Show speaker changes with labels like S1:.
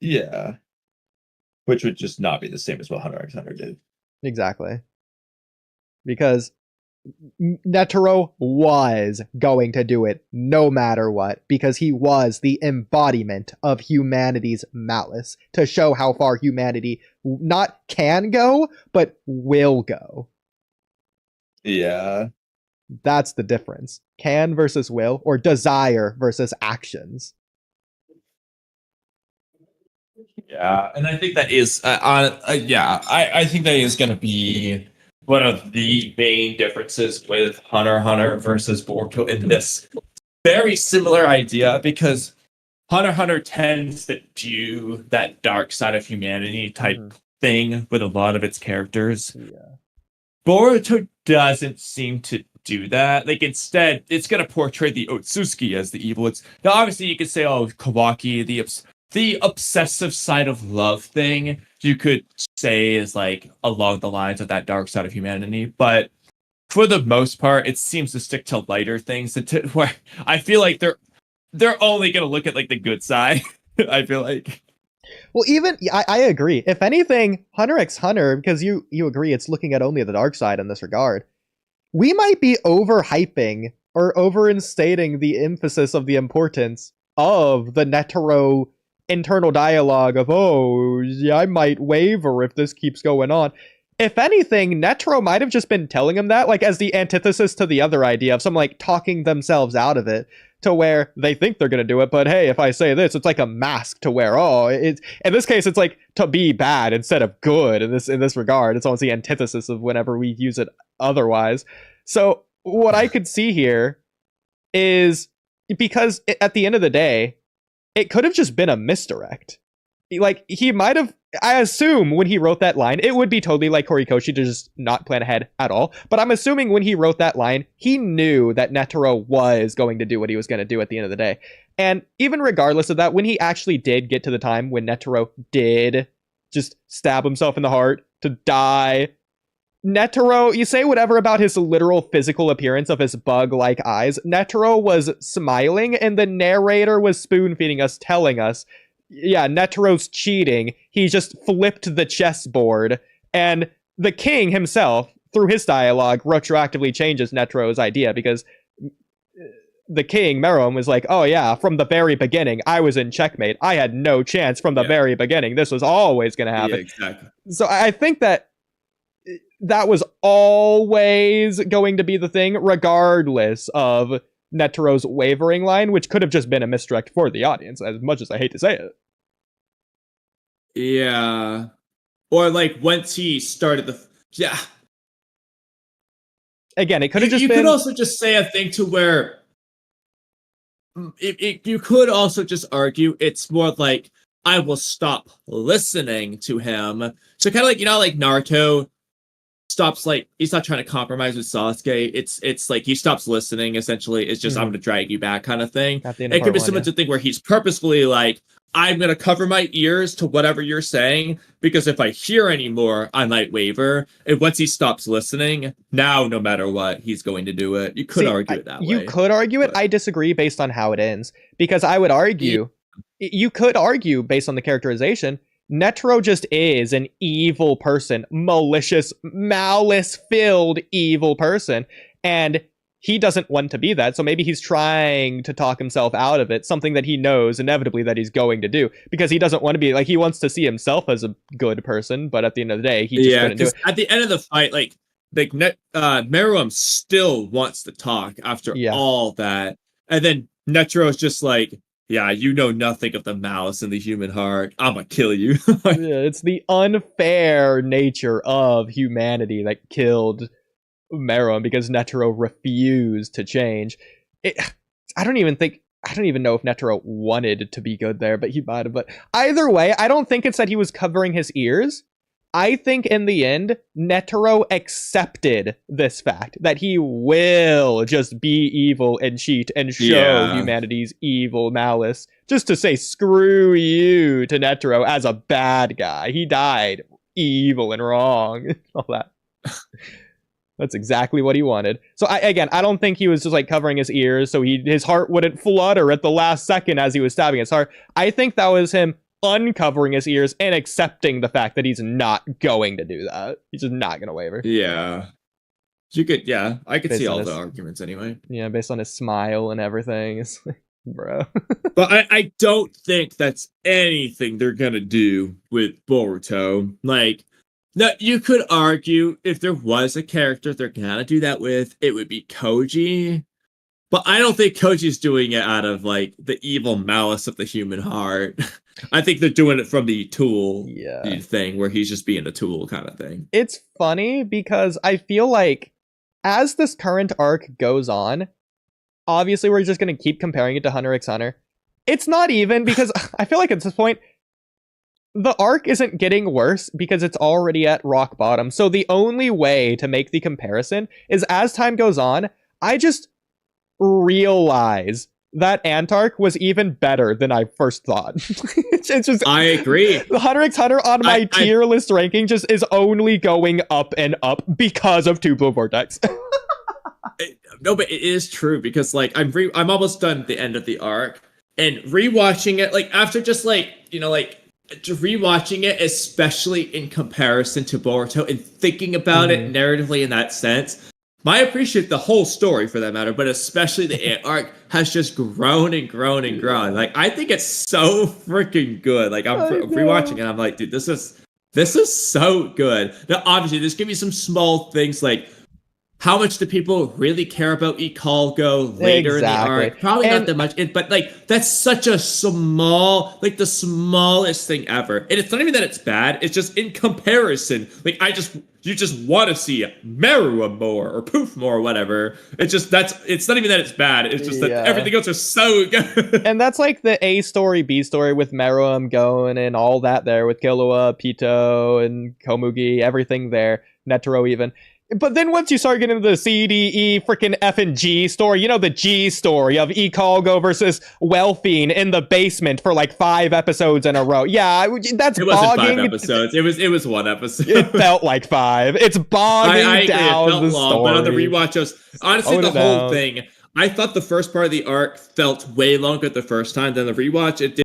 S1: Yeah. Which would just not be the same as what Hunter x Hunter did.
S2: Exactly. Because Netero was going to do it no matter what, because he was the embodiment of humanity's malice to show how far humanity not can go, but will go.
S1: Yeah.
S2: That's the difference. Can versus will, or desire versus actions.
S3: Yeah, and I think that is I think that is going to be one of the main differences with Hunter x Hunter versus Boruto in this very similar idea, because Hunter x Hunter tends to do that dark side of humanity type thing with a lot of its characters.
S2: Yeah.
S3: Boruto doesn't seem to do that. Like, instead, it's going to portray the Otsutsuki as the evil. It's now, obviously, you could say, oh, Kawaki, the obsessive side of love thing, you could say is like along the lines of that dark side of humanity. But for the most part, it seems to stick to lighter things, where I feel like they're only going to look at like the good side. I feel like.
S2: Well, even I agree. If anything, Hunter x Hunter, because you agree it's looking at only the dark side in this regard, we might be overhyping or overinstating the emphasis of the importance of the Netero internal dialogue of, oh, yeah, I might waver if this keeps going on. If anything, Netero might have just been telling him that, like, as the antithesis to the other idea of someone like talking themselves out of it, to where they think they're gonna do it, but hey, if I say this, it's like a mask to wear. Oh, it's in this case, it's like to be bad instead of good. In this regard, it's almost the antithesis of whenever we use it otherwise. So what I could see here is, because at the end of the day, it could have just been a misdirect. Like, he might have, I assume when he wrote that line, it would be totally like Horikoshi to just not plan ahead at all. But I'm assuming when he wrote that line, he knew that Netero was going to do what he was going to do at the end of the day. And even regardless of that, when he actually did get to the time when Netero did just stab himself in the heart to die, Netero, you say whatever about his literal physical appearance of his bug-like eyes, Netero was smiling, and the narrator was spoon-feeding us, telling us, yeah, Netero's cheating. He just flipped the chessboard, and the king himself, through his dialogue, retroactively changes Netero's idea, because the king, Meruem, was like, oh yeah, from the very beginning, I was in checkmate. I had no chance from the very beginning. This was always going to happen.
S3: Yeah, exactly.
S2: So I think that was always going to be the thing, regardless of Netero's wavering line, which could have just been a misdirect for the audience, as much as I hate to say it.
S3: Yeah. Or like once he started yeah.
S2: Again, it could have just
S3: been...
S2: You
S3: could also just say a thing to where you could also just argue it's more like, I will stop listening to him. So kind of like, like Naruto stops, like, he's not trying to compromise with Sasuke. It's like he stops listening, essentially. It's just, I'm going to drag you back kind of thing. It could be similar to thing where he's purposefully like, I'm going to cover my ears to whatever you're saying, because if I hear anymore, I might waver. And once he stops listening, now, no matter what, he's going to do it. You could argue it that way.
S2: You could argue it. I disagree based on how it ends, because I would argue, you could argue based on the characterization, Netero just is an evil person, malicious, malice-filled evil person, and he doesn't want to be that, so maybe he's trying to talk himself out of it, something that he knows inevitably that he's going to do, because he doesn't want to be, like, he wants to see himself as a good person, but at the end of the day, he just couldn't do it.
S3: At the end of the fight, Meruem still wants to talk after all that, and then Netero's just like, yeah, you know nothing of the malice in the human heart. I'm gonna kill you.
S2: It's the unfair nature of humanity that killed Meruem, because Netero refused to change. I don't even know if Netero wanted to be good there, but he might have. But either way, I don't think it's that he was covering his ears. I think in the end, Netero accepted this fact that he will just be evil and cheat and show humanity's evil malice, just to say screw you to Netero as a bad guy. He died evil and wrong. All that. That's exactly what he wanted. So I don't think he was just like covering his ears so his heart wouldn't flutter at the last second as he was stabbing his heart. I think that was him uncovering his ears and accepting the fact that he's not going to do that. He's just not going to waver.
S3: Yeah. You could, yeah, I could
S2: Based
S3: see
S2: on
S3: all
S2: his-
S3: the arguments anyway.
S2: Yeah, based on his smile and everything. It's like, bro.
S3: But I don't think that's anything they're gonna do with Boruto. Like, now you could argue if there was a character they're gonna do that with, it would be Koji. But I don't think Koji's doing it out of like the evil malice of the human heart. I think they're doing it from the tool
S2: Yeah.
S3: thing where he's just being a tool kind of thing.
S2: It's funny because I feel like as this current arc goes on, obviously we're just going to keep comparing it to Hunter x Hunter. It's not even because I feel like at this point, the arc isn't getting worse because it's already at rock bottom. So the only way to make the comparison is as time goes on, I just realize that Antark was even better than I first thought. It's just
S3: I agree.
S2: the Hunter x Hunter on my
S3: I-
S2: tier list ranking just is only going up and up because of Two Blue Vortex.
S3: No, but it is true because like I'm almost done at the end of the arc and rewatching it like after just like rewatching it, especially in comparison to Boruto and thinking about it narratively in that sense. I appreciate the whole story for that matter, but especially the arc has just grown and grown and grown. Like I think it's so freaking good. Like I'm rewatching it, I'm like, dude, this is so good. Now, obviously, there's gonna be some small things like how much do people really care about Ikalgo later in the arc? Probably not that much, but like that's such a small, like the smallest thing ever. And it's not even that it's bad. It's just in comparison. Like you just want to see Merua more or Poof more or whatever. It's not even that it's bad. It's just that everything else is so good.
S2: And that's like the A story, B story with Meruem going and all that there with Killua, Pito, and Komugi, everything there, Netero even. But then once you start getting into the C, D, E, freaking F and G story, you know, the G story of Ikalgo versus Welfine in the basement for like 5 episodes in a row. Yeah, that's
S3: it wasn't
S2: bogging.
S3: 5 episodes. It was 1 episode.
S2: It felt like 5. It's bogging
S3: I agree,
S2: down
S3: it felt
S2: the
S3: long,
S2: story.
S3: but on the rewatch, honestly,
S2: Tone
S3: the
S2: it
S3: whole
S2: down.
S3: thing. I thought the first part of the arc felt way longer the first time than the rewatch. It